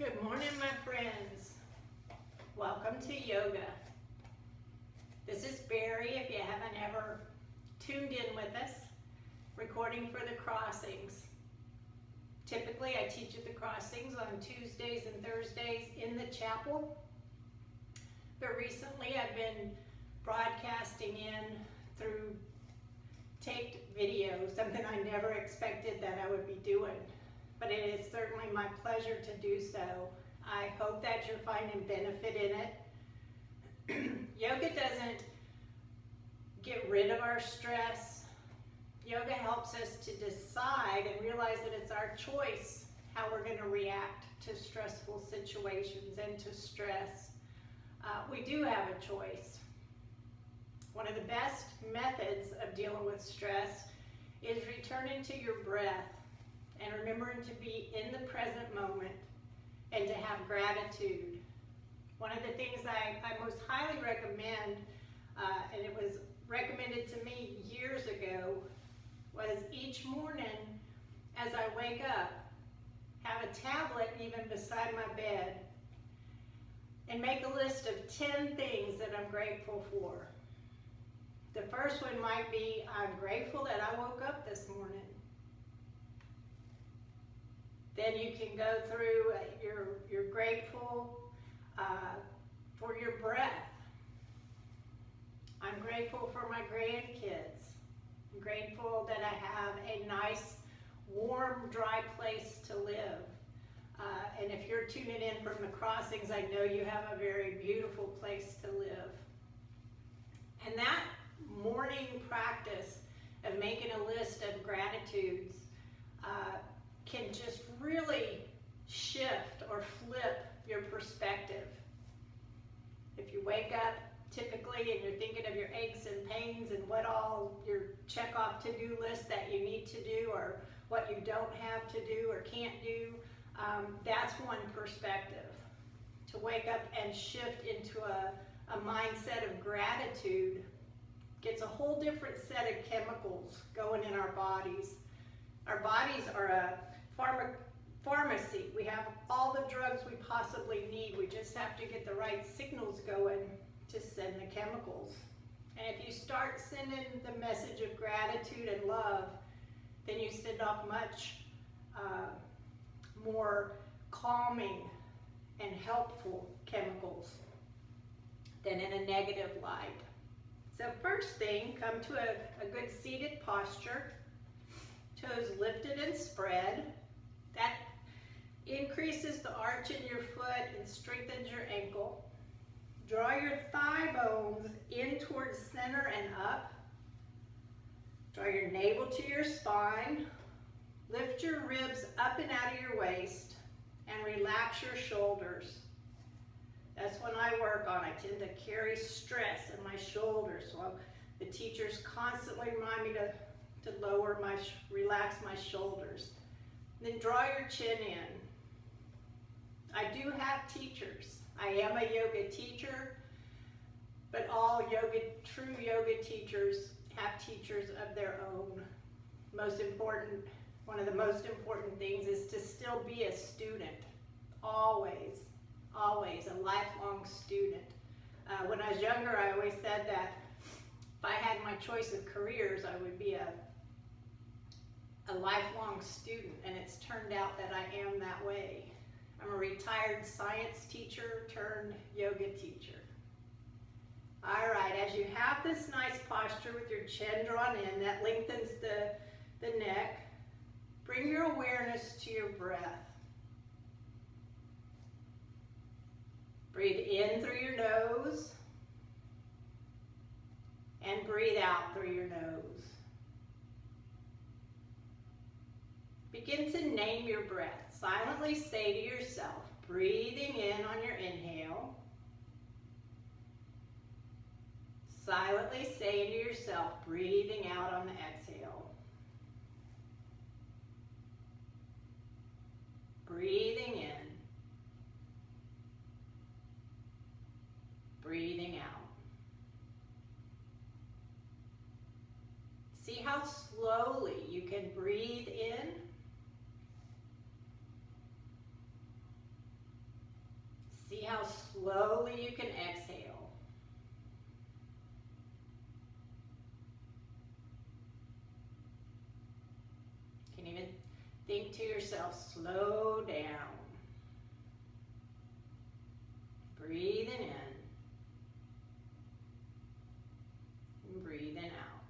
Good morning, my friends. Welcome to yoga. This is Barry, if you haven't ever tuned in with us, recording for the Crossings. Typically, I teach at the Crossings on Tuesdays and Thursdays in the chapel. But recently, I've been broadcasting in through taped video, something I never expected that I would be doing. But it is certainly my pleasure to do so. I hope that you're finding benefit in it. Yoga doesn't get rid of our stress. Yoga helps us to decide and realize that it's our choice how we're going to react to stressful situations and to stress. We do have a choice. One of the best methods of dealing with stress is returning to your breath and remembering to be in the present moment and to have gratitude. One of the things I most highly recommend, and it was recommended to me years ago, was each morning as I wake up, have a tablet even beside my bed, and make a list of 10 things that I'm grateful for. The first one might be, I'm grateful that I woke up this morning. Then you can go through, you're grateful for your breath. I'm grateful for my grandkids. I'm grateful that I have a nice, warm, dry place to live. And if you're tuning in from the Crossings, I know you have a very beautiful place to live. And that morning practice of making a list of gratitudes can just really shift or flip your perspective. If you wake up typically and you're thinking of your aches and pains and what all your check off to-do list that you need to do or what you don't have to do or can't do, that's one perspective. To wake up and shift into a mindset of gratitude gets a whole different set of chemicals going in our bodies. Our bodies are a pharmacy. We have all the drugs we possibly need. We just have to get the right signals going to send the chemicals. And if you start sending the message of gratitude and love, then you send off much more calming and helpful chemicals than in a negative light. So first thing, come to a good seated posture, toes lifted and spread. That increases the arch in your foot and strengthens your ankle. Draw your thigh bones in towards center and up. Draw your navel to your spine. Lift your ribs up and out of your waist and relax your shoulders. That's when I work on. I tend to carry stress in my shoulders, so the teachers constantly remind me to relax my shoulders. Then draw your chin in. I do have teachers. I am a yoga teacher, but all true yoga teachers have teachers of their own. One of the most important things is to still be a student. Always a lifelong student. When I was younger, I always said that if I had my choice of careers, I would be a lifelong student, and it's turned out that I am that way. I'm a retired science teacher turned yoga teacher. All right, as you have this nice posture with your chin drawn in, that lengthens the neck, bring your awareness to your breath. Breathe in through your nose and breathe out through your nose. Begin to name your breath. Silently say to yourself, breathing in on your inhale. Silently say to yourself, breathing out on the exhale. Breathing in. Breathing out. See how slowly you can breathe in think to yourself, slow down. Breathing in and breathing out.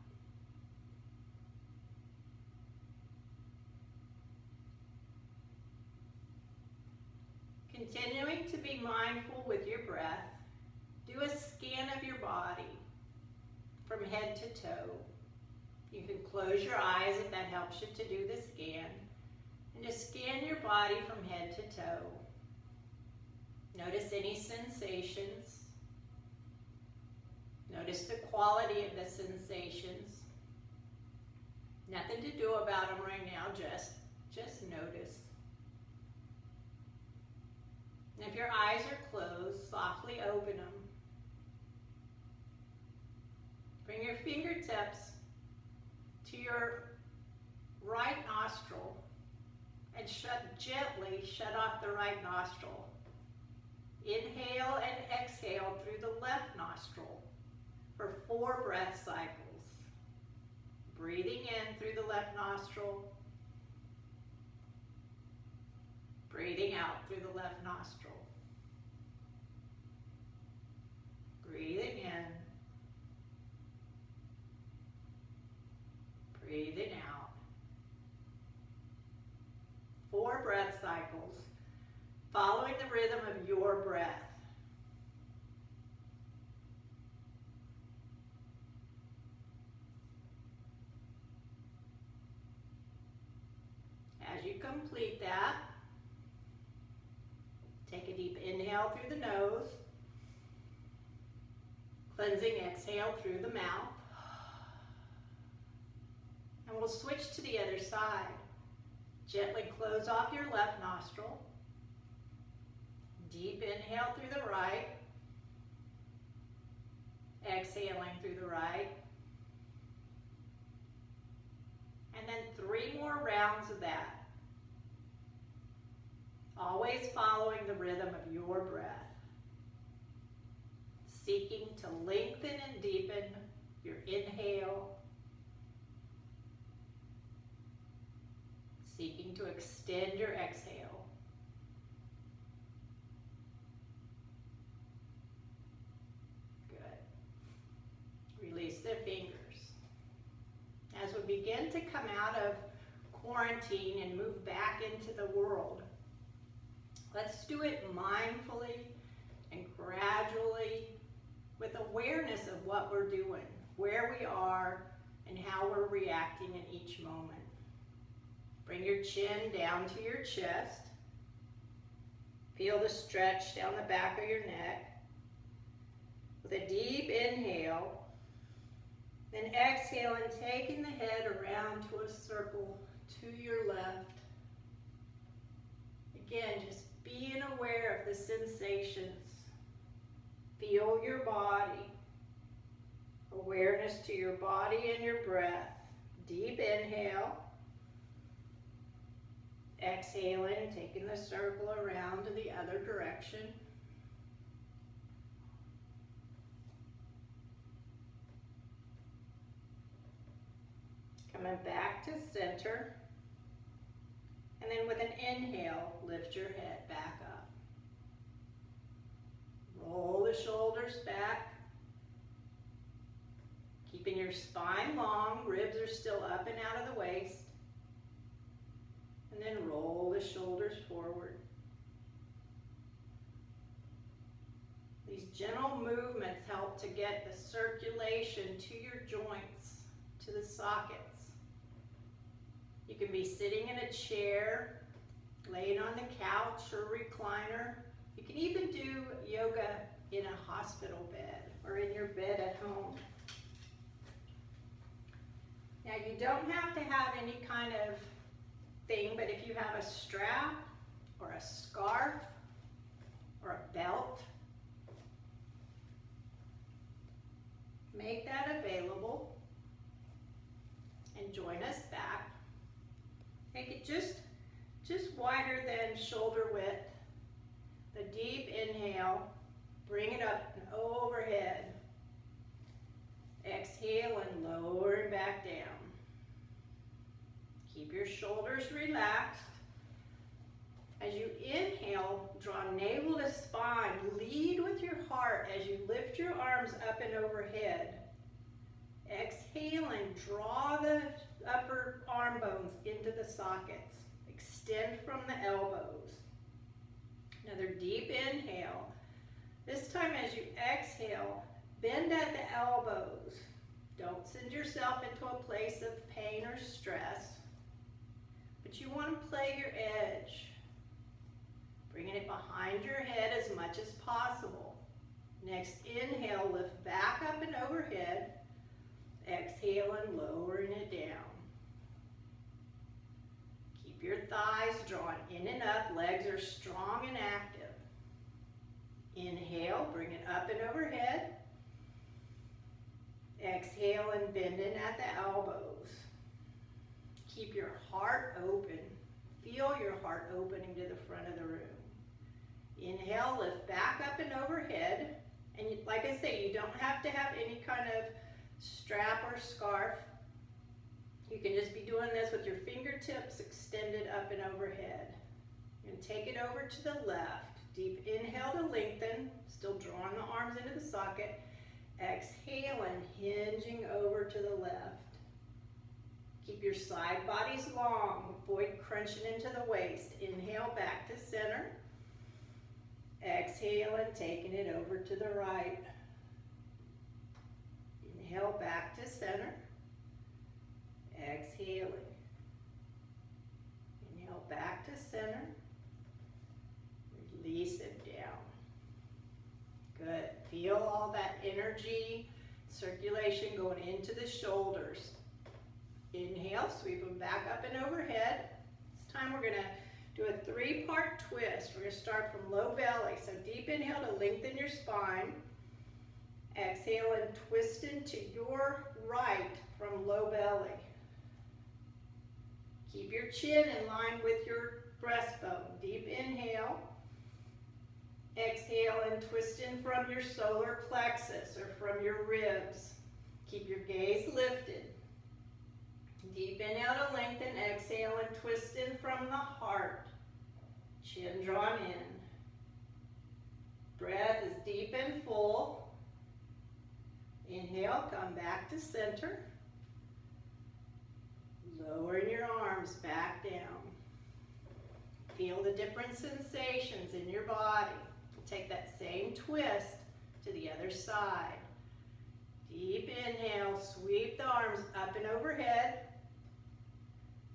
Continuing to be mindful with your breath, do a scan of your body from head to toe. You can close your eyes if that helps you to do the scan. And just scan your body from head to toe. Notice any sensations. Notice the quality of the sensations. Nothing to do about them right now, just notice. And if your eyes are closed, softly open them. Bring your fingertips to your right nostril and gently shut off the right nostril. Inhale and exhale through the left nostril for 4 breath cycles. Breathing in through the left nostril. Breathing out through the left nostril. Breathing in. Breathing out. 4 breath cycles, following the rhythm of your breath. As you complete that, take a deep inhale through the nose, cleansing exhale through the mouth. And we'll switch to the other side. Gently close off your left nostril. Deep inhale through the right. Exhaling through the right. And then 3 more rounds of that. Always following the rhythm of your breath. Seeking to lengthen and deepen your inhale. Seeking to extend your exhale. Good. Release the fingers. As we begin to come out of quarantine and move back into the world, let's do it mindfully and gradually with awareness of what we're doing, where we are, and how we're reacting in each moment. Bring your chin down to your chest. Feel the stretch down the back of your neck. With a deep inhale, then exhale and taking the head around to a circle to your left. Again, just being aware of the sensations. Feel your body. Awareness to your body and your breath. Deep inhale. Exhaling, taking the circle around to the other direction. Coming back to center. And then with an inhale, lift your head back up. Roll the shoulders back. Keeping your spine long, ribs are still up and out of the waist. And then roll the shoulders forward. These gentle movements help to get the circulation to your joints, to the sockets. You can be sitting in a chair, laying on the couch or recliner. You can even do yoga in a hospital bed or in your bed at home. Now you don't have to have any kind of thing, but if you have a strap or a scarf or a belt, make that available and join us back. Make it just wider than shoulder width. The deep inhale, bring it up and overhead. Exhale and lower it back down. Keep Keep your shoulders relaxed. As you inhale, draw navel to spine. Lead with your heart as you lift your arms up and overhead. Exhale and draw the upper arm bones into the sockets. Extend from the elbows. Another deep inhale. This time as you exhale, bend at the elbows. Don't send yourself into a place of pain or stress, but you want to play your edge. Bringing it behind your head as much as possible. Next inhale, lift back up and overhead. Exhale and lowering it down. Keep your thighs drawn in and up. Legs are strong and active. Inhale, bring it up and overhead. Exhale and bend in at the elbows. Keep your heart open. Feel your heart opening to the front of the room. Inhale, lift back up and overhead. And like I say, you don't have to have any kind of strap or scarf. You can just be doing this with your fingertips extended up and overhead. You're going to take it over to the left. Deep inhale to lengthen, still drawing the arms into the socket. Exhale and hinging over to the left. Keep your side bodies long. Avoid crunching into the waist. Inhale back to center. Exhale and taking it over to the right. Inhale back to center. Exhaling. Inhale back to center. Release it down. Good. Feel all that energy, circulation going into the shoulders. Inhale, sweep them back up and overhead. This time we're going to do a 3-part twist. We're going to start from low belly. So deep inhale to lengthen your spine. Exhale and twist into your right from low belly. Keep your chin in line with your breastbone. Deep inhale. Exhale and twist in from your solar plexus or from your ribs. Keep your gaze lifted. Deep inhale to lengthen. Exhale and twist in from the heart. Chin drawn in. Breath is deep and full. Inhale, come back to center. Lowering your arms back down. Feel the different sensations in your body. Take that same twist to the other side. Deep inhale, sweep the arms up and overhead.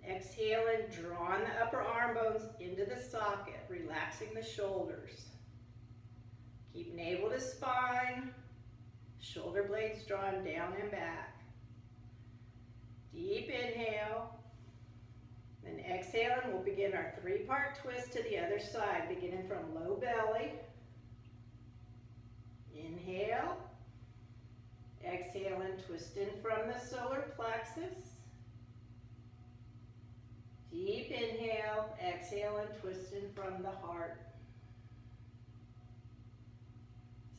Exhale and draw the upper arm bones into the socket, relaxing the shoulders. Keep navel to spine, shoulder blades drawn down and back. Deep inhale, then exhale, and we'll begin our 3-part twist to the other side, beginning from low belly. Inhale, exhale and twist in from the solar plexus. Deep inhale, exhale and twist in from the heart.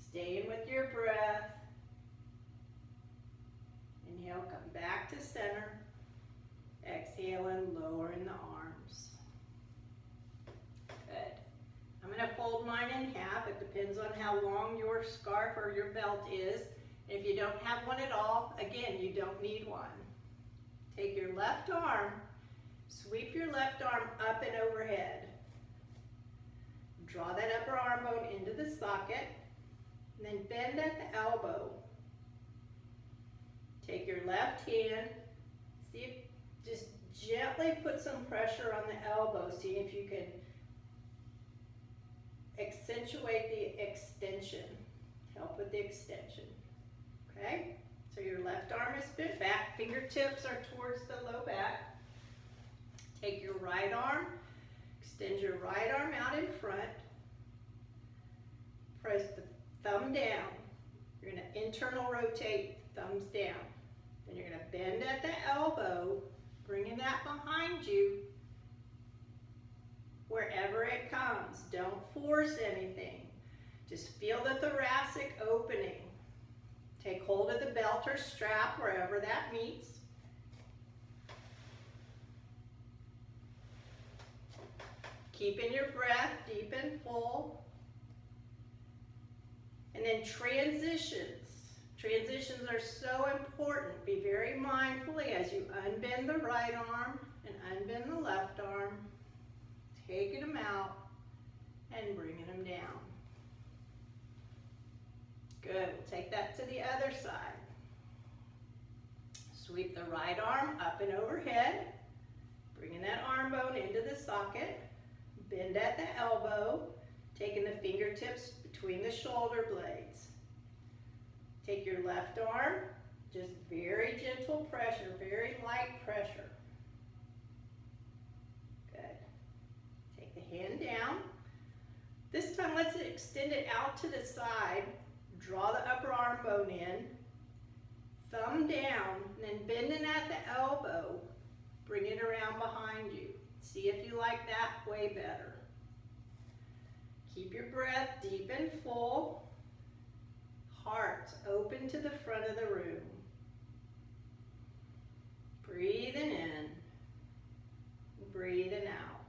Staying with your breath. Inhale, come back to center. Exhale and lowering the arms. Good. I'm going to fold mine in half. It depends on how long your scarf or your belt is. If you don't have one at all, again, you don't need one. Take your left arm, sweep your left arm up and overhead. Draw that upper arm bone into the socket, and then bend at the elbow. Take your left hand, see if, just gently put some pressure on the elbow. See if you can accentuate the extension. Help with the extension. Okay? So your left arm is bent back, fingertips are towards the low back. Take your right arm, extend your right arm out in front. Press the thumb down. You're going to internal rotate, thumbs down. Then you're going to bend at the elbow, bringing that behind you wherever it comes. Don't force anything. Just feel the thoracic opening. Take hold of the belt or strap wherever that meets. Keeping your breath deep and full. And then transitions. Transitions are so important. Be very mindfully as you unbend the right arm and unbend the left arm, taking them out and bringing them down. Good, we'll take that to the other side. Sweep the right arm up and overhead, bringing that arm bone into the socket. Bend at the elbow, taking the fingertips between the shoulder blades. Take your left arm, just very gentle pressure, very light pressure. Good. Take the hand down. This time let's extend it out to the side. Draw the upper arm bone in. Thumb down, and then bending at the elbow, bring it around behind you. See if you like that way better. Keep your breath deep and full. Heart open to the front of the room. Breathing in, breathing out.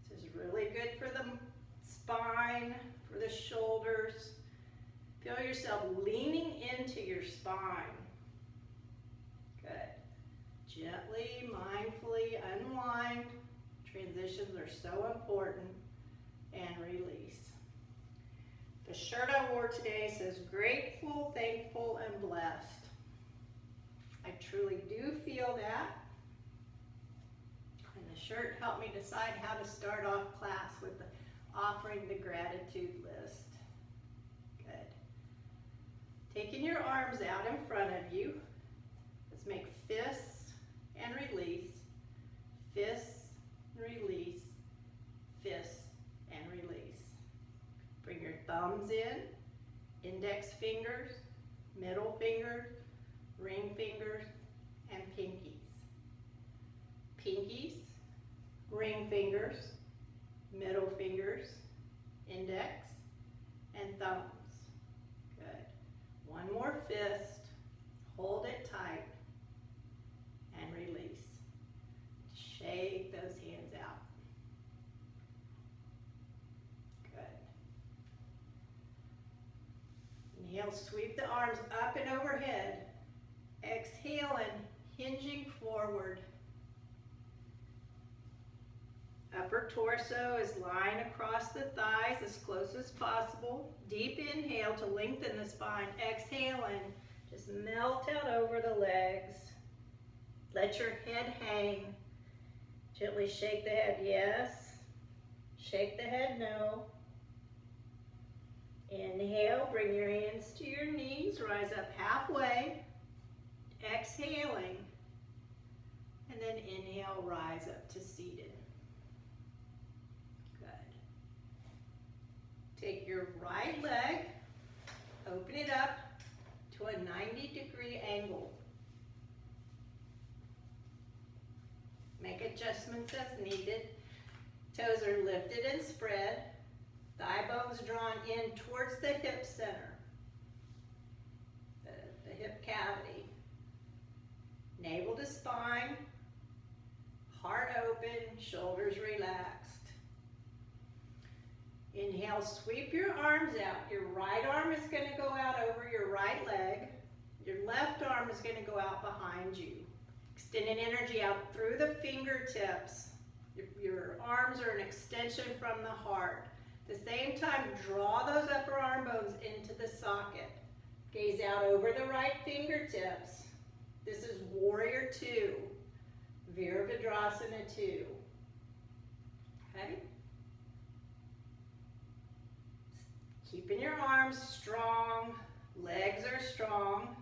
This is really good for the spine, for the shoulders. Feel yourself leaning into your spine. Good. Gently, mindfully unwind. Transitions are so important. And release. The shirt I wore today says grateful, thankful, and blessed. I truly do feel that. And the shirt helped me decide how to start off class with offering the gratitude list. Good. Taking your arms out in front of you. Let's make fists and release. Fists, release, fists, and release. Bring your thumbs in, index fingers, middle fingers, ring fingers, and pinkies. Pinkies, ring fingers, middle fingers, index, and thumbs. Good. One more fist, hold it tight, and release. Shake those hands out. Inhale, sweep the arms up and overhead. Exhale and hinging forward. Upper torso is lying across the thighs as close as possible. Deep inhale to lengthen the spine. Exhale and just melt out over the legs. Let your head hang. Gently shake the head, yes. Shake the head, no. Inhale, bring your hands to your knees, rise up halfway, exhaling, and then inhale, rise up to seated. Good. Take your right leg, open it up to a 90-degree angle. Make adjustments as needed. Toes are lifted and spread. Thigh bones drawn in towards the hip center, the hip cavity. Navel to spine, heart open, shoulders relaxed. Inhale, sweep your arms out. Your right arm is going to go out over your right leg. Your left arm is going to go out behind you. Extending energy out through the fingertips. Your arms are an extension from the heart. At the same time, draw those upper arm bones into the socket. Gaze out over the right fingertips. This is Warrior Two, Virabhadrasana 2. Okay? Keeping your arms strong, legs are strong.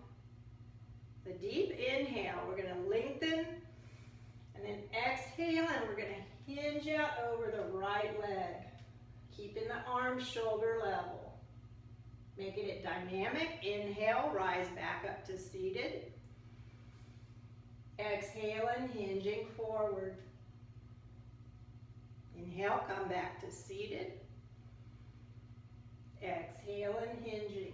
The deep inhale, we're going to lengthen, and then exhale, and we're going to hinge out over the right leg. Keeping the arms shoulder level. Making it dynamic. Inhale, rise back up to seated. Exhale and hinging forward. Inhale, come back to seated. Exhale and hinging.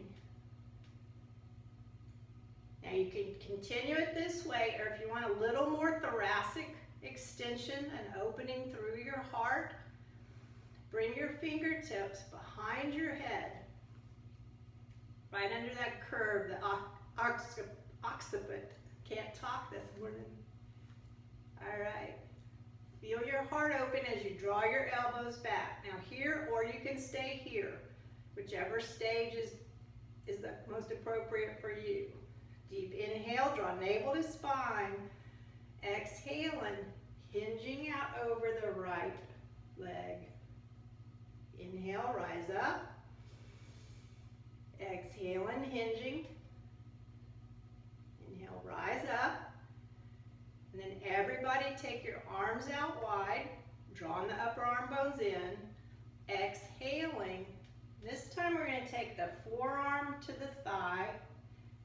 Now you can continue it this way, or if you want a little more thoracic extension and opening through your heart. Bring your fingertips behind your head, right under that curve, the occiput. Can't talk this morning. All right. Feel your heart open as you draw your elbows back. Now here, or you can stay here. Whichever stage is the most appropriate for you. Deep inhale, draw navel to spine. Exhaling, hinging out over the right leg. Inhale, rise up. Exhaling, hinging. Inhale, rise up. And then everybody take your arms out wide, drawing the upper arm bones in. Exhaling. This time we're going to take the forearm to the thigh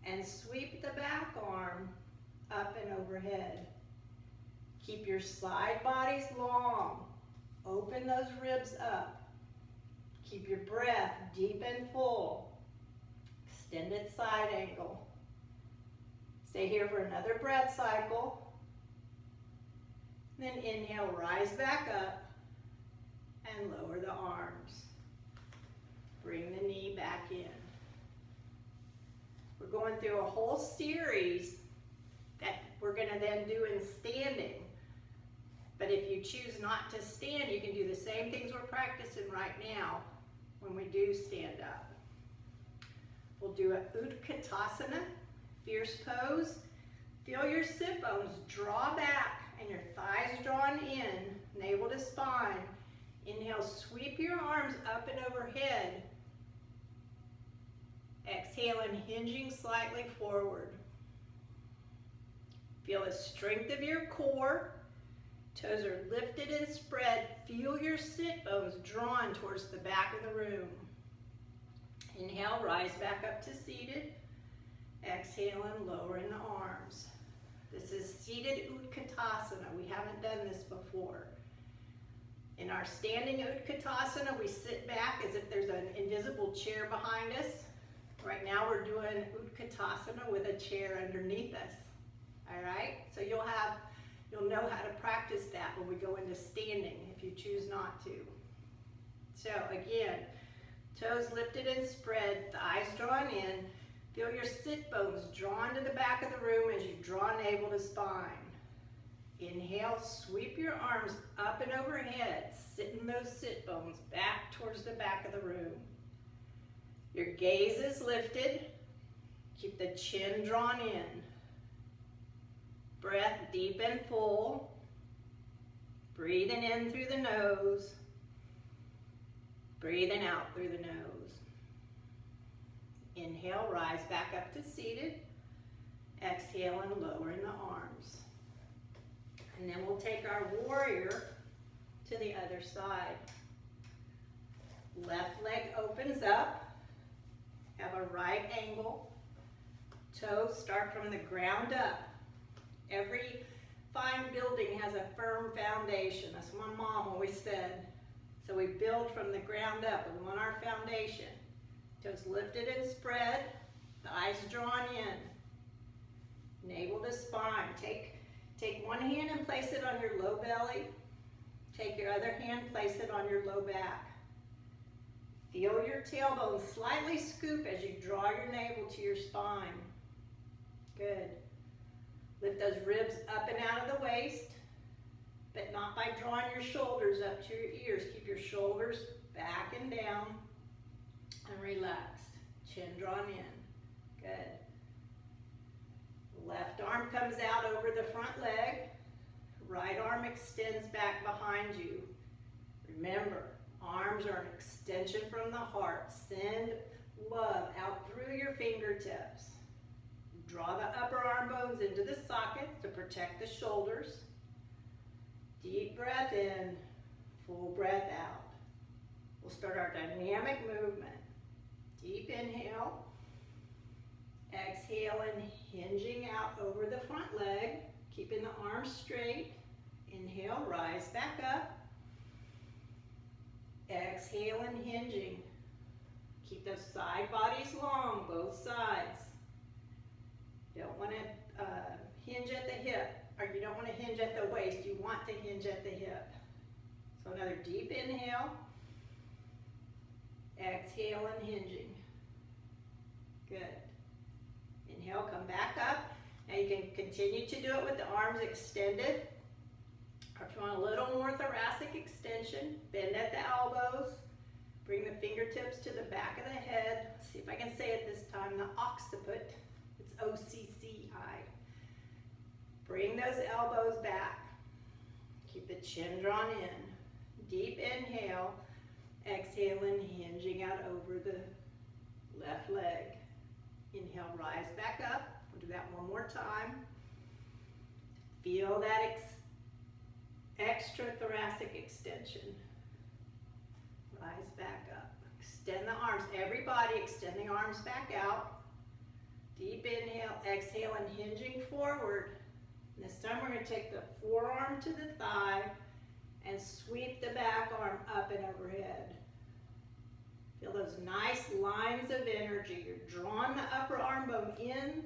and sweep the back arm up and overhead. Keep your side bodies long. Open those ribs up. Keep your breath deep and full. Extended side angle. Stay here for another breath cycle. Then inhale, rise back up and lower the arms. Bring the knee back in. We're going through a whole series that we're going to then do in standing. But if you choose not to stand, you can do the same things we're practicing right now when we do stand up. We'll do a Utkatasana, fierce pose. Feel your sit bones draw back and your thighs drawn in, navel to spine. Inhale, sweep your arms up and overhead. Exhale and hinging slightly forward. Feel the strength of your core. Toes are lifted and spread. Feel your sit bones drawn towards the back of the room. Inhale, rise back up to seated. Exhale and lowering the arms. This is seated Utkatasana. We haven't done this before. In our standing Utkatasana, we sit back as if there's an invisible chair behind us. Right now we're doing Utkatasana with a chair underneath us. All right? So you'll know how to practice that when we go into standing if you choose not to. So again, toes lifted and spread, thighs drawn in. Feel your sit bones drawn to the back of the room as you draw navel to spine. Inhale, sweep your arms up and overhead, sitting those sit bones back towards the back of the room. Your gaze is lifted. Keep the chin drawn in. Breath deep and full. Breathing in through the nose. Breathing out through the nose. Inhale, rise back up to seated. Exhale and lowering the arms. And then we'll take our warrior to the other side. Left leg opens up. Have a right angle. Toes start from the ground up. Every fine building has a firm foundation. That's what my mom always said. So we build from the ground up. We want our foundation. Toes lifted and spread. Thighs drawn in. Navel to spine. Take one hand and place it on your low belly. Take your other hand, place it on your low back. Feel your tailbone slightly scoop as you draw your navel to your spine. Good. Lift those ribs up and out of the waist, but not by drawing your shoulders up to your ears. Keep your shoulders back and down and relaxed. Chin drawn in. Good. Left arm comes out over the front leg. Right arm extends back behind you. Remember, arms are an extension from the heart. Send love out through your fingertips. Draw the upper arm bones into the socket to protect the shoulders. Deep breath in, full breath out. We'll start our dynamic movement. Deep inhale. Exhale and hinging out over the front leg, keeping the arms straight. Inhale, rise back up. Exhale and hinging. Keep those side bodies long, both sides. Don't want to hinge at the hip, or you don't want to hinge at the waist, you want to hinge at the hip. So another deep inhale, exhale and hinging. Good. Inhale, come back up. Now you can continue to do it with the arms extended. Or if you want a little more thoracic extension, bend at the elbows. Bring the fingertips to the back of the head. Let's see if I can say it this time, the occiput. It's O-C-C-I. Bring those elbows back. Keep the chin drawn in. Deep inhale. Exhale and hinging out over the left leg. Inhale, rise back up. We'll do that one more time. Feel that extra thoracic extension. Rise back up. Extend the arms. Everybody extend the arms back out. Deep inhale, exhale, and hinging forward. This time we're going to take the forearm to the thigh and sweep the back arm up and overhead. Feel those nice lines of energy. You're drawing the upper arm bone in,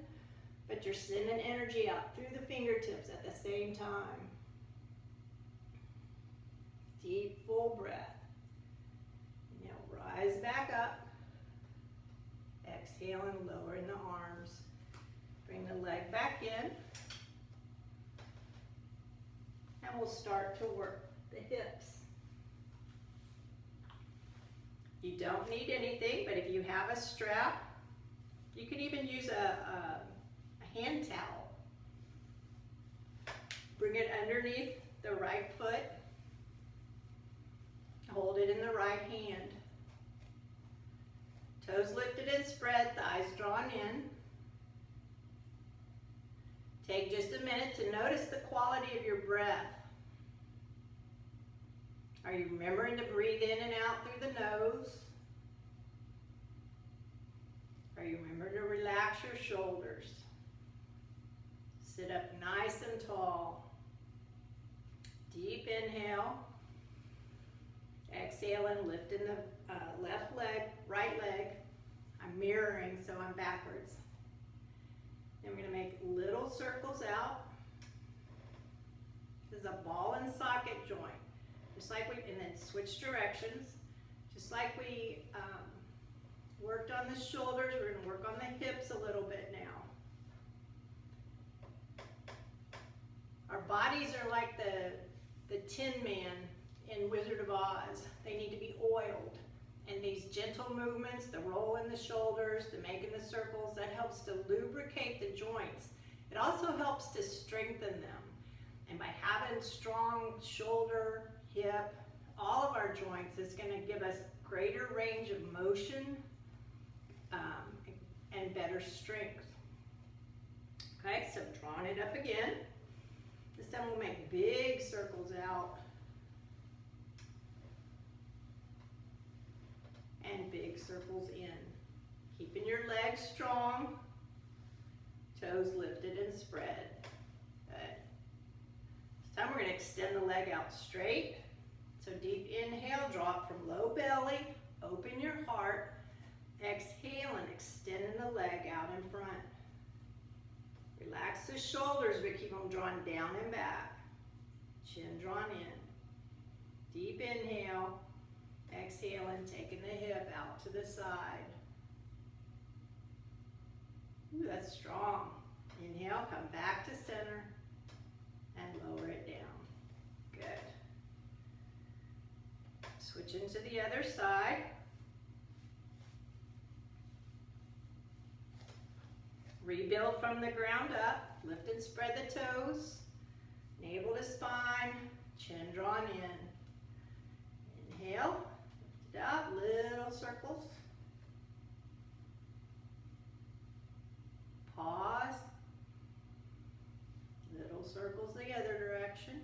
but you're sending energy out through the fingertips at the same time. Deep, full breath. Now rise back up. Exhale and lower in the arms. Bring the leg back in. And we'll start to work the hips. You don't need anything, but if you have a strap, you can even use a hand towel. Bring it underneath the right foot. Hold it in the right hand. Toes lifted and spread, thighs drawn in. Take just a minute to notice the quality of your breath. Are you remembering to breathe in and out through the nose? Are you remembering to relax your shoulders? Sit up nice and tall. Deep inhale. Exhale and lift in the left leg, right leg. I'm mirroring, so I'm backwards. Then we're going to make little circles out. This is a ball and socket joint. Just like and then switch directions. Just like we worked on the shoulders, we're going to work on the hips a little bit now. Our bodies are like the Tin Man in Wizard of Oz. They need to be oiled. And these gentle movements, the roll in the shoulders, the making the circles, that helps to lubricate the joints. It also helps to strengthen them. And by having strong shoulder, hip, all of our joints is going to give us greater range of motion and better strength. Okay, so drawing it up again. This time we'll make big circles out. And big circles in. Keeping your legs strong. Toes lifted and spread. Good. This time we're going to extend the leg out straight. So deep inhale, drop from low belly. Open your heart. Exhale and extending the leg out in front. Relax the shoulders, but keep them drawn down and back. Chin drawn in. Deep inhale. Exhale and taking the hip out to the side. Ooh, that's strong. Inhale, come back to center and lower it down. Good. Switching to the other side. Rebuild from the ground up. Lift and spread the toes. Navel to spine. Chin drawn in. Inhale. Lift up. Little circles. Pause. Little circles the other direction.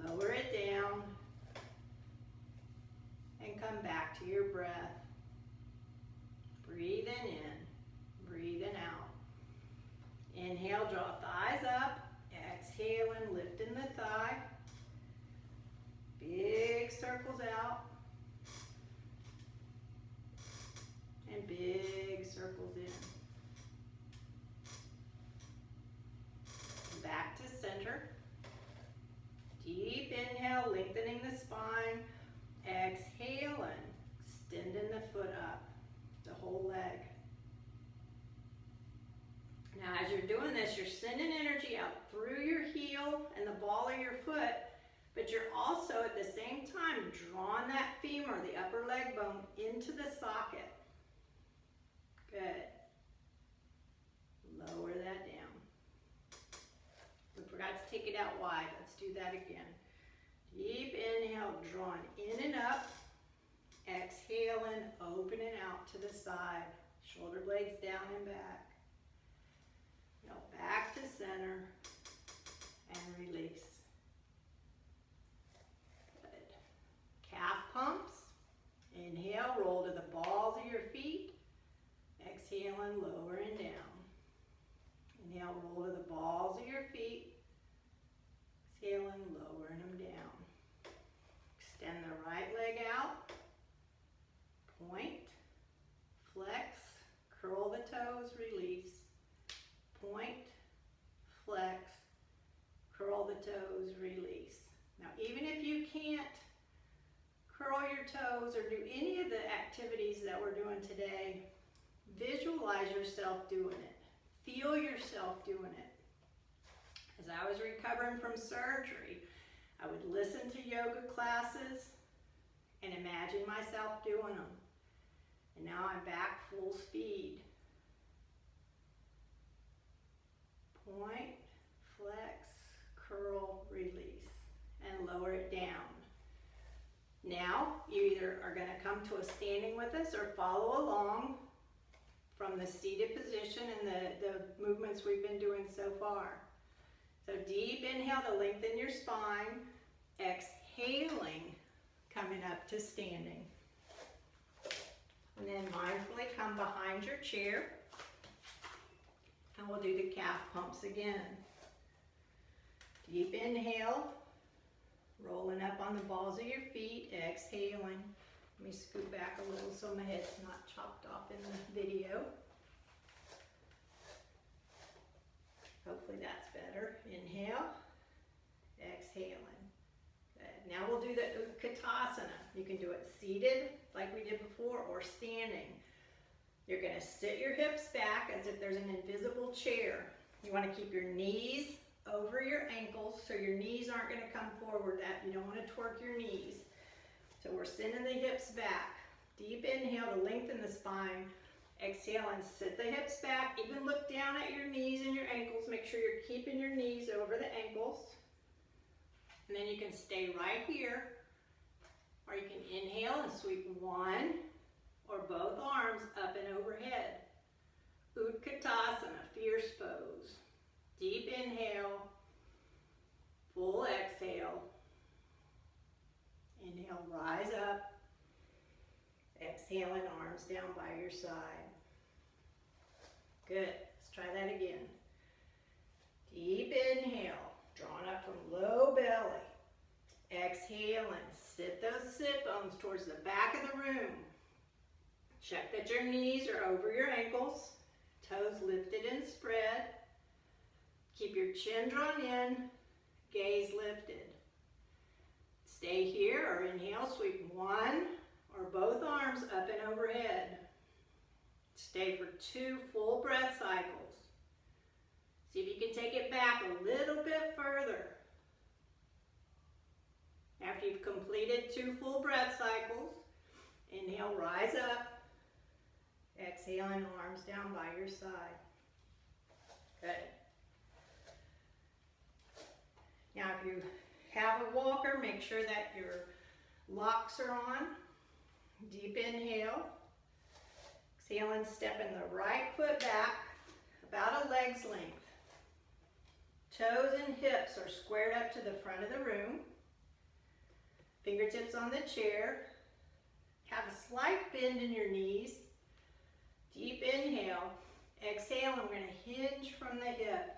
Lower it down. And come back to your breath. Breathing in, breathing out. Inhale, draw thighs up. Exhale and lifting the thigh. Big circles out. lengthening the spine. Exhaling, extending the foot up, the whole leg. Now as you're doing this, you're sending energy out through your heel and the ball of your foot, but you're also at the same time drawing that femur, the upper leg bone, into the socket. Good. Lower that down. We forgot to take it out wide. Let's do that again. Deep inhale, drawing in and up. Exhaling, opening out to the side. Shoulder blades down and back. Now back to center and release. Good. Calf pumps. Inhale, roll to the balls of your feet. Exhaling, lowering down. Inhale, roll to the balls of your feet. Exhaling, lowering them down. Extend the right leg out. Point, flex, curl the toes, release. Point, flex, curl the toes, release. Now even if you can't curl your toes or do any of the activities that we're doing today, visualize yourself doing it. Feel yourself doing it. As I was recovering from surgery, I would listen to yoga classes and imagine myself doing them. And now I'm back full speed. Point, flex, curl, release, and lower it down. Now, you either are going to come to a standing with us or follow along from the seated position and the movements we've been doing so far. So deep inhale to lengthen your spine. Exhaling, coming up to standing. And then mindfully come behind your chair. And we'll do the calf pumps again. Deep inhale, rolling up on the balls of your feet, exhaling. Let me scoot back a little so my head's not chopped off in the video. Hopefully that's better. Inhale, exhaling. Good. Now we'll do the Utkatasana. You can do it seated like we did before or standing. You're going to sit your hips back as if there's an invisible chair. You want to keep your knees over your ankles so your knees aren't going to come forward. You don't want to twerk your knees. So we're sending the hips back. Deep inhale to lengthen the spine. Exhale and sit the hips back. Even look down at your knees and your ankles. Make sure you're keeping your knees over the ankles. And then you can stay right here. Or you can inhale and sweep one or both arms up and overhead. Utkatasana, fierce pose. Deep inhale, full exhale. Inhale, rise up. Exhaling, arms down by your side. Good. Let's try that again. Deep inhale, drawing up from low belly. Exhaling, sit those sit bones towards the back of the room. Check that your knees are over your ankles, toes lifted and spread. Keep your chin drawn in, gaze lifted. Stay here or inhale, sweep one or both arms up and overhead. Stay for 2 full breath cycles. See if you can take it back a little bit further. After you've completed 2 full breath cycles, inhale, rise up. Exhaling, arms down by your side. Good. Now if you have a walker, make sure that your locks are on. Deep inhale. Exhaling, stepping the right foot back about a leg's length. Toes and hips are squared up to the front of the room. Fingertips on the chair. Have a slight bend in your knees. Deep inhale. Exhale, and we're going to hinge from the hip.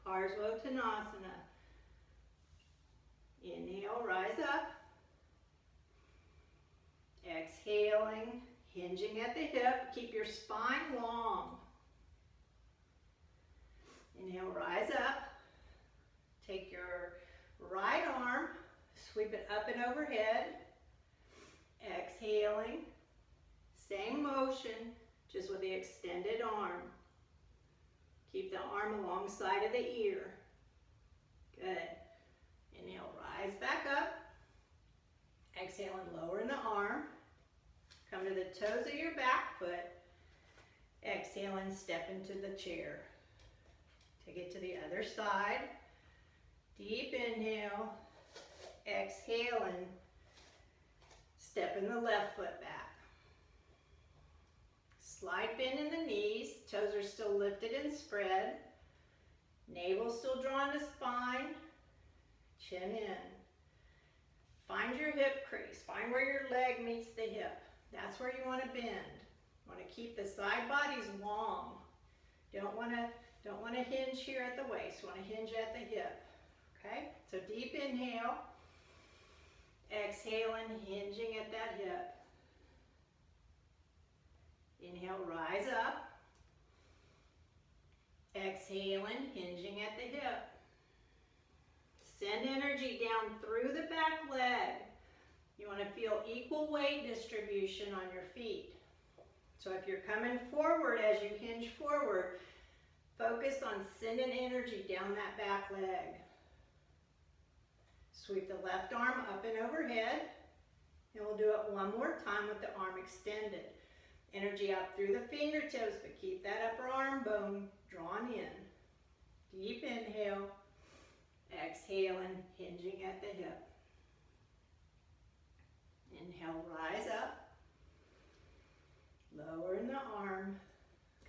Parsvottanasana. Inhale, rise up. Exhaling, hinging at the hip. Keep your spine long. Inhale, rise up. Take your right arm, overhead. Exhaling. Same motion, just with the extended arm. Keep the arm alongside of the ear. Good. Inhale, rise back up. Exhale and lower in the arm. Come to the toes of your back foot. Exhale and step into the chair. Take it to the other side. Deep inhale. Exhale and step in the left foot back. Slight bend in the knees. Toes are still lifted and spread. Navel still drawn to spine. Chin in. Find your hip crease. Find where your leg meets the hip. That's where you want to bend. Want to keep the side bodies long. Don't want to hinge here at the waist. Want to hinge at the hip. Okay? So deep inhale. Exhale and hinging at that hip. Inhale, rise up. Exhale and hinging at the hip. Send energy down through the back leg. You want to feel equal weight distribution on your feet. So if you're coming forward as you hinge forward, focus on sending energy down that back leg. Sweep the left arm up and overhead. And we'll do it one more time with the arm extended. Energy up through the fingertips, but keep that upper arm bone drawn in. Deep inhale. Exhale and hinging at the hip. Inhale, rise up. Lower in the arm.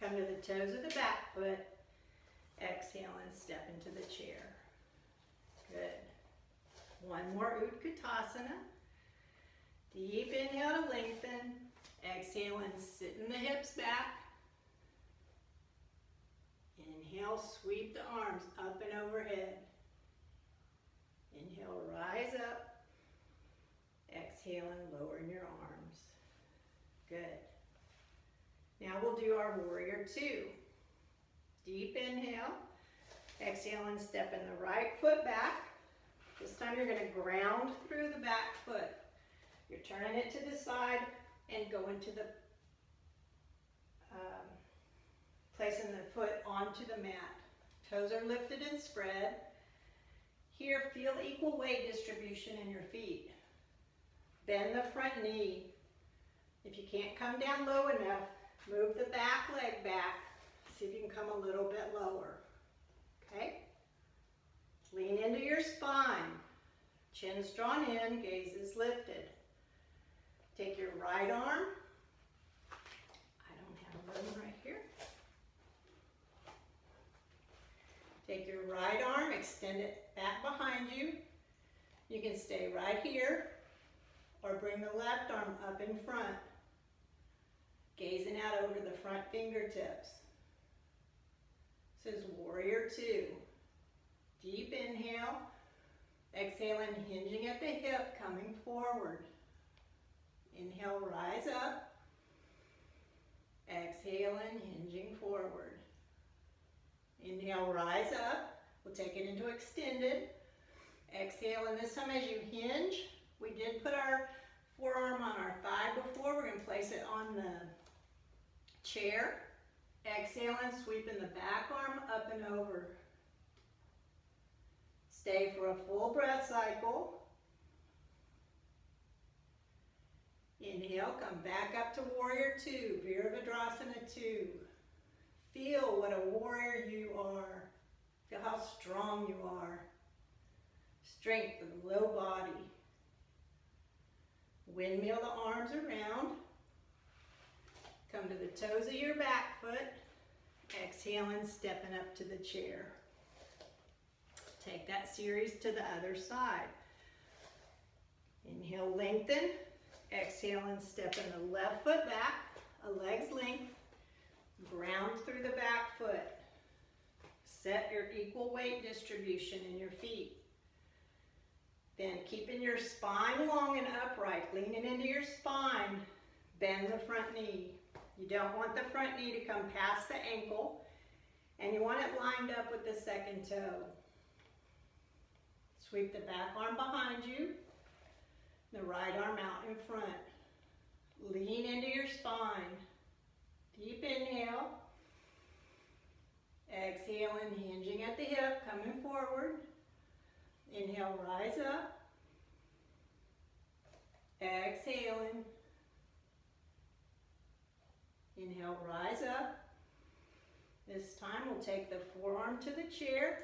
Come to the toes of the back foot. Exhale and step into the chair. Good. One more Utkatasana. Deep inhale to lengthen. Exhale and sit in the hips back. Inhale, sweep the arms up and overhead. Inhale, rise up. Exhale and lower in your arms. Good. Now we'll do our warrior two. Deep inhale. Exhale and step in the right foot back. This time you're going to ground through the back foot. You're turning it to the side and going to the, placing the foot onto the mat. Toes are lifted and spread. Here, feel equal weight distribution in your feet. Bend the front knee. If you can't come down low enough, move the back leg back. See if you can come a little bit lower. Okay? Lean into your spine. Chin's drawn in, gaze is lifted. Take your right arm. I don't have room right here. Take your right arm, extend it back behind you. You can stay right here or bring the left arm up in front, gazing out over the front fingertips. This is warrior two. Deep inhale, exhale and hinging at the hip, coming forward. Inhale, rise up. Exhale and hinging forward. Inhale, rise up. We'll take it into extended. Exhale, and this time as you hinge, we did put our forearm on our thigh before. We're going to place it on the chair. Exhale and sweeping the back arm up and over. Stay for a full breath cycle. Inhale, come back up to warrior two, Virabhadrasana 2. Feel what a warrior you are. Feel how strong you are. Strength of the low body. Windmill the arms around. Come to the toes of your back foot. Exhale and stepping up to the chair. Take that series to the other side. Inhale, lengthen. Exhale and step in the left foot back, a leg's length. Ground through the back foot. Set your equal weight distribution in your feet. Then keeping your spine long and upright, leaning into your spine, bend the front knee. You don't want the front knee to come past the ankle, and you want it lined up with the second toe. Sweep the back arm behind you. The right arm out in front. Lean into your spine. Deep inhale. Exhaling, hinging at the hip, coming forward. Inhale, rise up. Exhaling. Inhale, rise up. This time we'll take the forearm to the chair.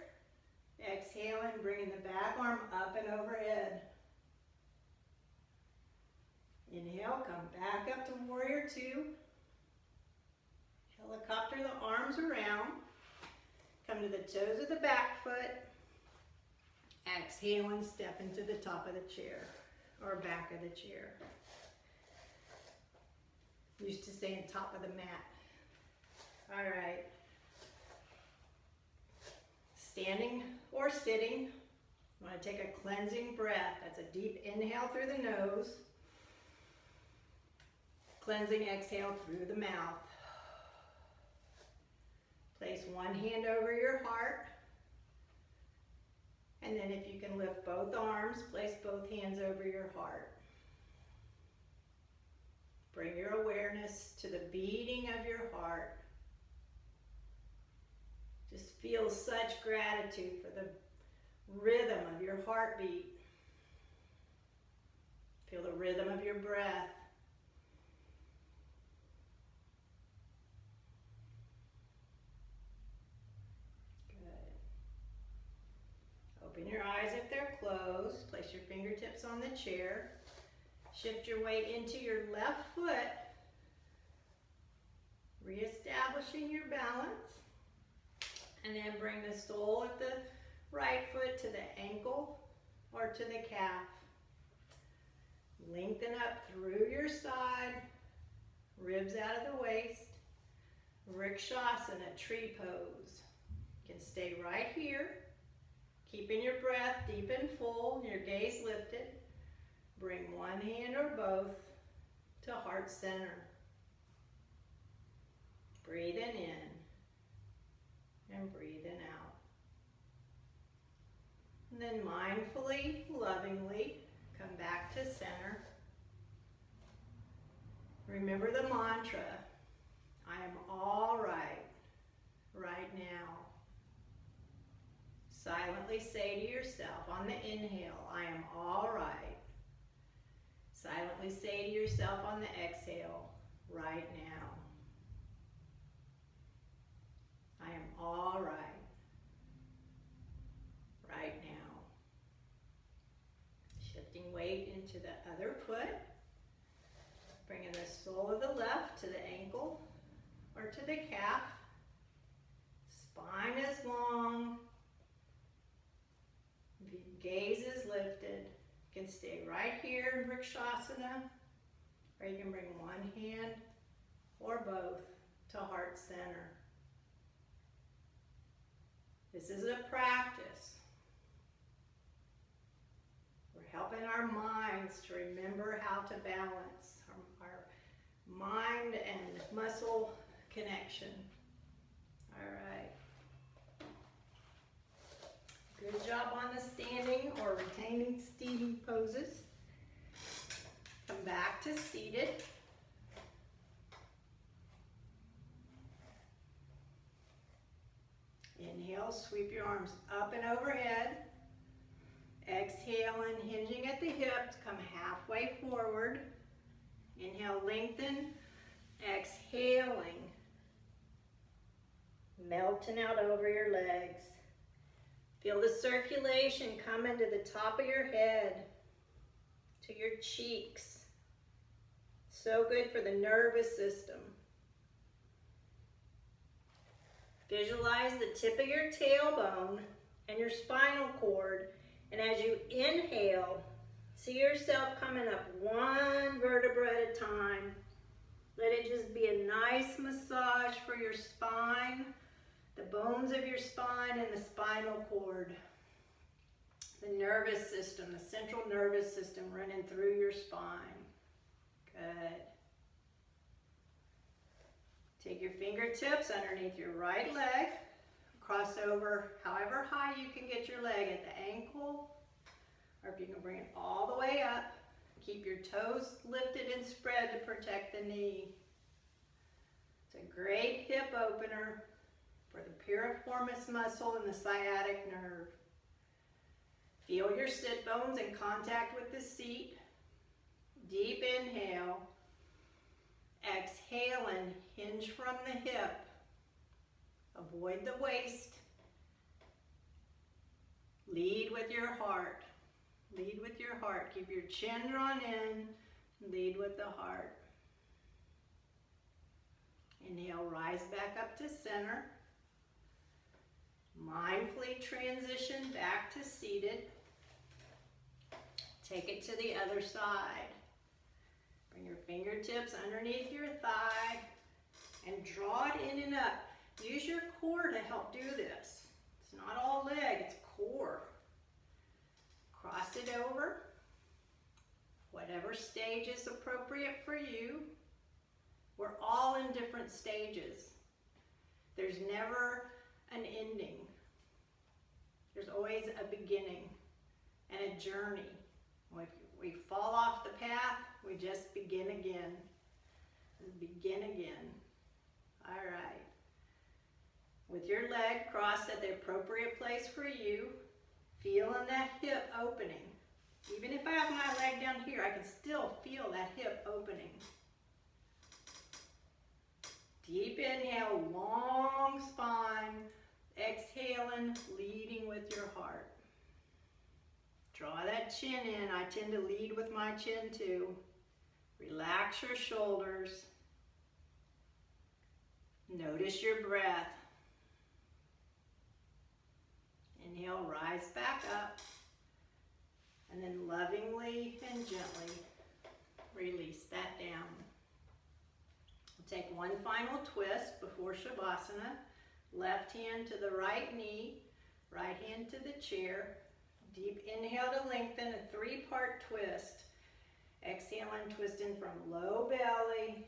Exhaling, bringing the back arm up and overhead. Inhale, come back up to warrior two. Helicopter the arms around. Come to the toes of the back foot. Exhale and step into the top of the chair or back of the chair. Used to saying top of the mat. All right. Standing or sitting. You want to take a cleansing breath. That's a deep inhale through the nose. Cleansing exhale through the mouth. Place one hand over your heart. And then if you can lift both arms, place both hands over your heart. Bring your awareness to the beating of your heart. Just feel such gratitude for the rhythm of your heartbeat. Feel the rhythm of your breath. Open your eyes if they're closed. Place your fingertips on the chair. Shift your weight into your left foot. Reestablishing your balance. And then bring the sole of the right foot to the ankle or to the calf. Lengthen up through your side. Ribs out of the waist. Vrikshasana, tree pose. You can stay right here. Keeping your breath deep and full, your gaze lifted. Bring one hand or both to heart center. Breathing in and breathing out. And then mindfully, lovingly, come back to center. Remember the mantra, I am all right, right now. Silently say to yourself on the inhale, I am all right. Silently say to yourself on the exhale, right now. I am all right, right now. Shifting weight into the other foot. Bringing the sole of the left to the ankle or to the calf. Spine is long. Gaze is lifted. You can stay right here in Vrikshasana, or you can bring one hand or both to heart center. This is a practice. We're helping our minds to remember how to balance our mind and muscle connection. All right. Good job on the standing or retaining seated poses. Come back to seated. Inhale, sweep your arms up and overhead. Exhale and hinging at the hips, come halfway forward. Inhale, lengthen. Exhaling. Melting out over your legs. Feel the circulation coming to the top of your head, to your cheeks. So good for the nervous system. Visualize the tip of your tailbone and your spinal cord, and as you inhale, see yourself coming up one vertebra at a time. Let it just be a nice massage for your spine, the bones of your spine and the spinal cord. The nervous system, the central nervous system running through your spine. Good. Take your fingertips underneath your right leg. Cross over however high you can get your leg at the ankle, or if you can bring it all the way up Keep your toes lifted and spread to protect the knee. It's a great hip opener for the piriformis muscle and the sciatic nerve. Feel your sit bones in contact with the seat. Deep inhale. Exhale and hinge from the hip. Avoid the waist. Lead with your heart. Lead with your heart. Keep your chin drawn in. Lead with the heart. Inhale, rise back up to center. Mindfully transition back to seated. Take it to the other side. Bring your fingertips underneath your thigh and draw it in and up. Use your core to help do this. It's not all leg, it's core. Cross it over. Whatever stage is appropriate for you. We're all in different stages. There's never an ending. There's always a beginning and a journey. If we fall off the path, we just begin again. Begin again. All right. With your leg crossed at the appropriate place for you, feeling that hip opening. Even if I have my leg down here, I can still feel that hip opening. Deep inhale, long spine. Exhaling, leading with your heart. Draw that chin in. I tend to lead with my chin too. Relax your shoulders. Notice your breath. Inhale, rise back up. And then lovingly and gently release that down. We'll take one final twist before Shavasana. Left hand to the right knee, right hand to the chair. Deep inhale to lengthen, a three-part twist. Exhaling, twisting from low belly,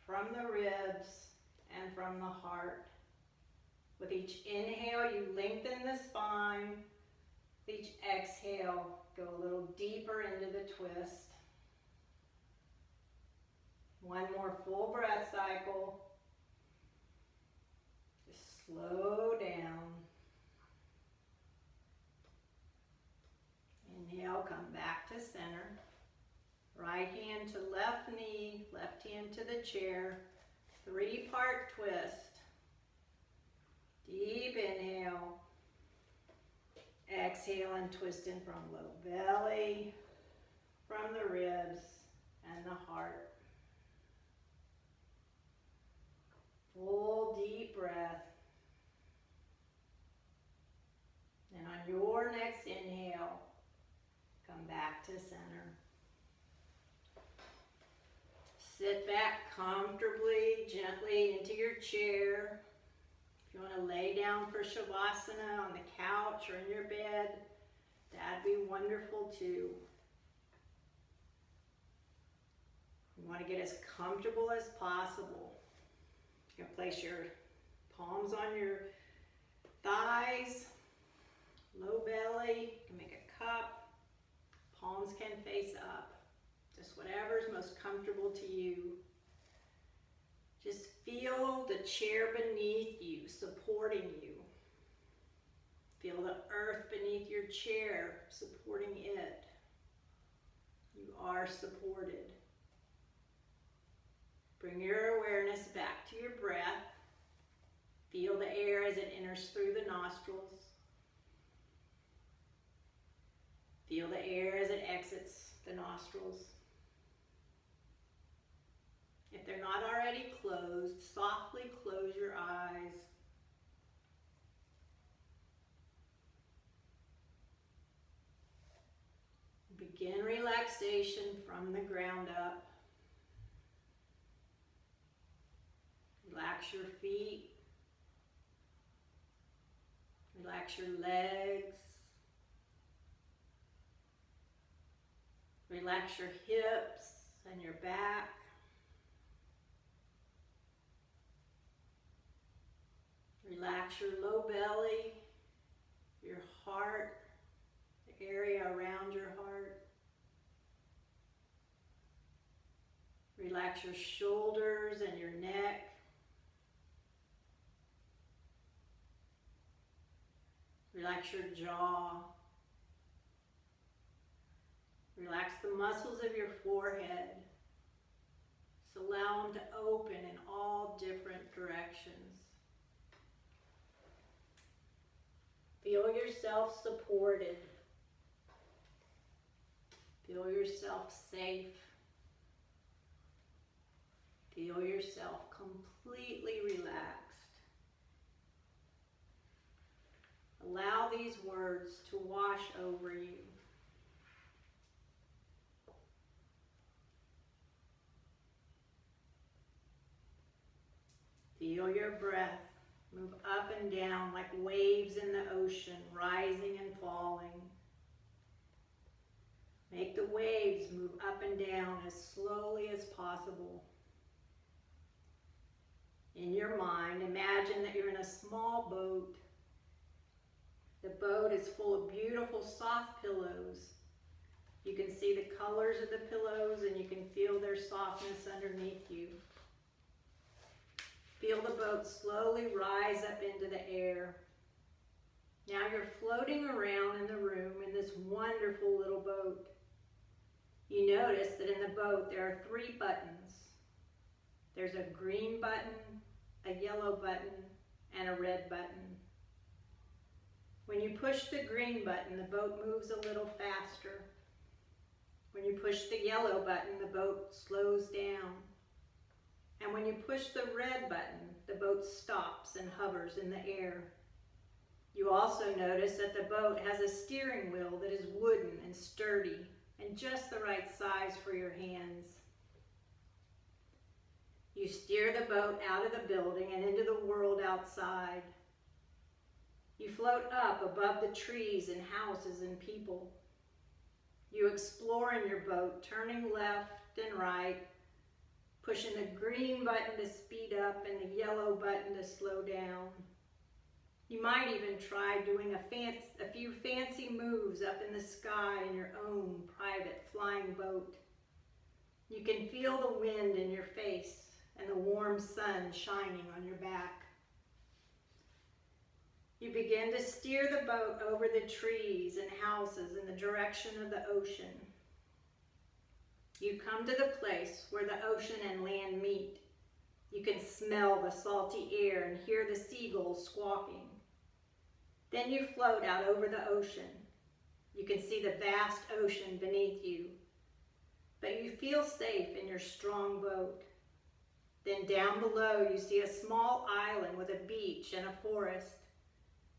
from the ribs, and from the heart. With each inhale, you lengthen the spine. With each exhale, go a little deeper into the twist. One more full breath cycle. Just slow down. Inhale, come back to center. Right hand to left knee, left hand to the chair. Three-part twist. Deep inhale. Exhale and twisting from low belly, from the ribs, and the heart. Full deep breath. And on your next inhale, come back to center. Sit back comfortably, gently into your chair. If you want to lay down for Shavasana on the couch or in your bed, that'd be wonderful too. You want to get as comfortable as possible. You can place your palms on your thighs, low belly. You can make a cup. Palms can face up. Just whatever's most comfortable to you. Just feel the chair beneath you, supporting you. Feel the earth beneath your chair, supporting it. You are supported. Bring your awareness back to your breath. Feel the air as it enters through the nostrils. Feel the air as it exits the nostrils. If they're not already closed, softly close your eyes. Begin relaxation from the ground up. Relax your feet. Relax your legs. Relax your hips and your back. Relax your low belly, your heart, the area around your heart. Relax your shoulders and your neck. Relax your jaw. Relax the muscles of your forehead. Just allow them to open in all different directions. Feel yourself supported. Feel yourself safe. Feel yourself completely relaxed. Allow these words to wash over you. Feel your breath move up and down like waves in the ocean, rising and falling. Make the waves move up and down as slowly as possible. In your mind, imagine that you're in a small boat. The boat is full of beautiful soft pillows. You can see the colors of the pillows and you can feel their softness underneath you. Feel the boat slowly rise up into the air. Now you're floating around in the room in this wonderful little boat. You notice that in the boat there are 3 buttons. There's a green button, a yellow button, and a red button. When you push the green button, the boat moves a little faster. When you push the yellow button, the boat slows down. And when you push the red button, the boat stops and hovers in the air. You also notice that the boat has a steering wheel that is wooden and sturdy and just the right size for your hands. You steer the boat out of the building and into the world outside. You float up above the trees and houses and people. You explore in your boat, turning left and right, pushing the green button to speed up and the yellow button to slow down. You might even try doing a few fancy moves up in the sky in your own private flying boat. You can feel the wind in your face and the warm sun shining on your back. You begin to steer the boat over the trees and houses in the direction of the ocean. You come to the place where the ocean and land meet. You can smell the salty air and hear the seagulls squawking. Then you float out over the ocean. You can see the vast ocean beneath you, but you feel safe in your strong boat. Then down below you see a small island with a beach and a forest.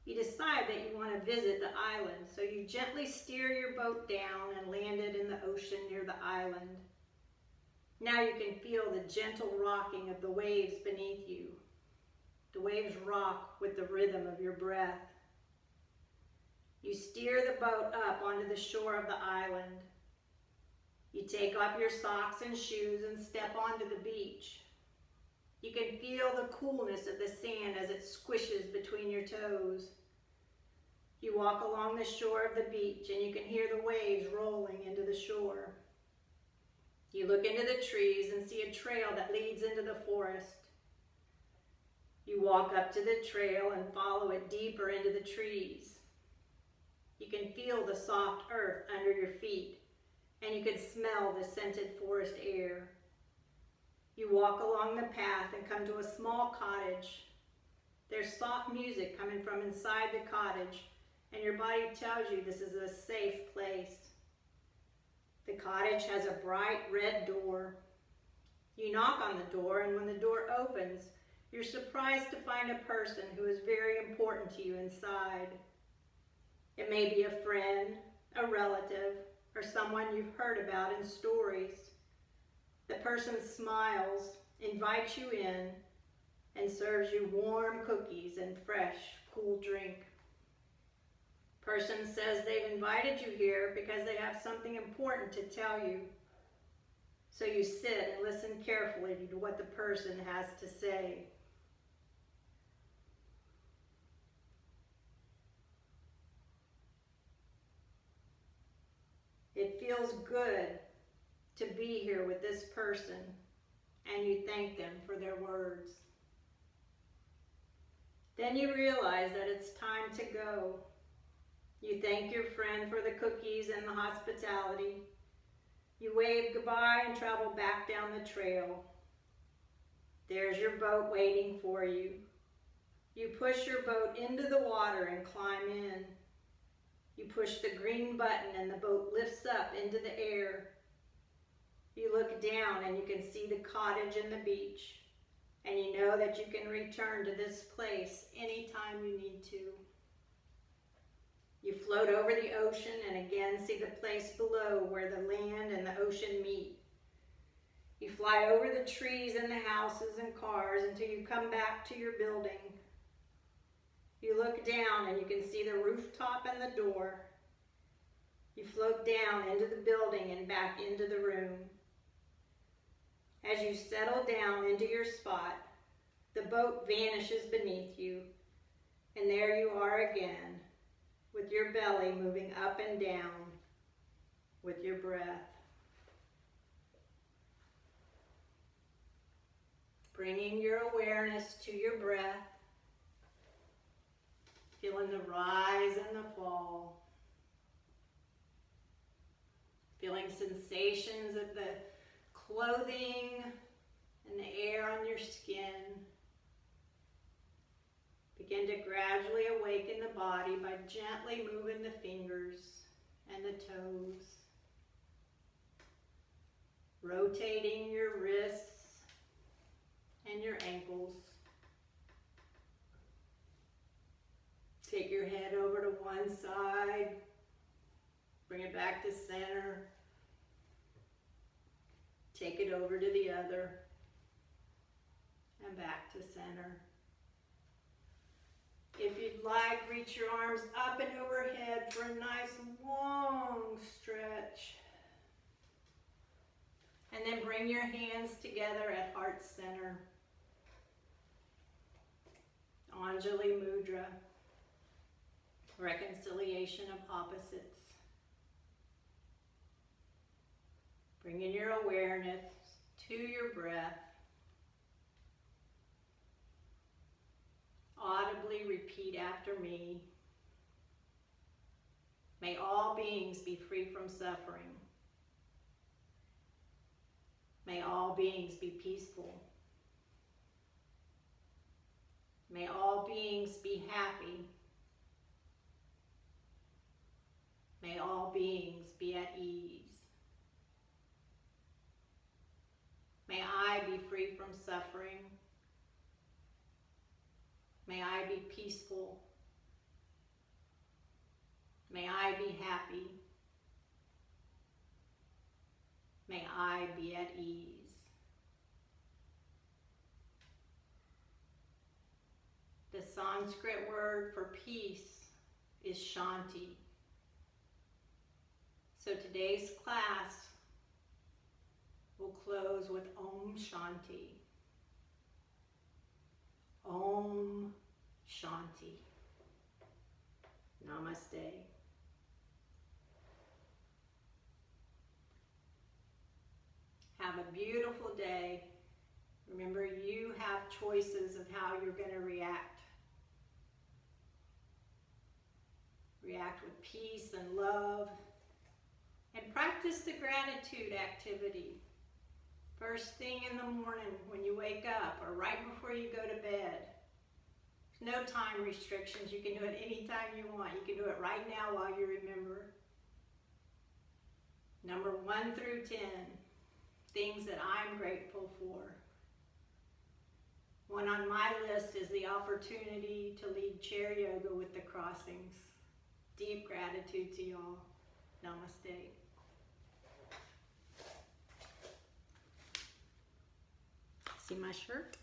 You decide that you want to visit the island, so you gently steer your boat down and land it in the ocean near the island. Now you can feel the gentle rocking of the waves beneath you. The waves rock with the rhythm of your breath. You steer the boat up onto the shore of the island. You take off your socks and shoes and step onto the beach. You can feel the coolness of the sand as it squishes between your toes. You walk along the shore of the beach and you can hear the waves rolling into the shore. You look into the trees and see a trail that leads into the forest. You walk up to the trail and follow it deeper into the trees. You can feel the soft earth under your feet and you can smell the scented forest air. You walk along the path and come to a small cottage. There's soft music coming from inside the cottage, and your body tells you this is a safe place. The cottage has a bright red door. You knock on the door, and when the door opens, you're surprised to find a person who is very important to you inside. It may be a friend, a relative, or someone you've heard about in stories. The person smiles, invites you in, and serves you warm cookies and fresh, cool drink. Person says they've invited you here because they have something important to tell you. So you sit and listen carefully to what the person has to say. It feels good to be here with this person. and you thank them for their words. Then you realize that it's time to go. You thank your friend for the cookies and the hospitality. You wave goodbye and travel back down the trail. There's your boat waiting for you. You push your boat into the water and climb in. You push the green button and the boat lifts up into the air. You look down and you can see the cottage and the beach. And you know that you can return to this place anytime you need to. You float over the ocean and again see the place below where the land and the ocean meet. You fly over the trees and the houses and cars until you come back to your building. You look down and you can see the rooftop and the door. You float down into the building and back into the room. As you settle down into your spot, the boat vanishes beneath you, and there you are again, with your belly moving up and down with your breath. Bringing your awareness to your breath, feeling the rise and the fall, feeling sensations of the clothing and the air on your skin. Begin to gradually awaken the body by gently moving the fingers and the toes, rotating your wrists and your ankles. Take your head over to one side, bring it back to center. Take it over to the other and back to center. If you'd like, reach your arms up and overhead for a nice long stretch. And then bring your hands together at heart center. Anjali Mudra, reconciliation of opposites. Bringing your awareness to your breath. Audibly repeat after me. May all beings be free from suffering. May all beings be peaceful. May all beings be happy. May all beings be at ease. May I be free from suffering. May I be peaceful. May I be happy. May I be at ease. The Sanskrit word for peace is Shanti. So today's class will close with Om Shanti. Om Shanti. Namaste. Have a beautiful day. Remember, you have choices of how you're going to react. React with peace and love. And practice the gratitude activity. First thing in the morning when you wake up or right before you go to bed. There's no time restrictions. You can do it anytime you want. You can do it right now while you remember. Number 1 through 10, things that I'm grateful for. One on my list is the opportunity to lead chair yoga with the Crossings. Deep gratitude to y'all. Namaste. See my shirt?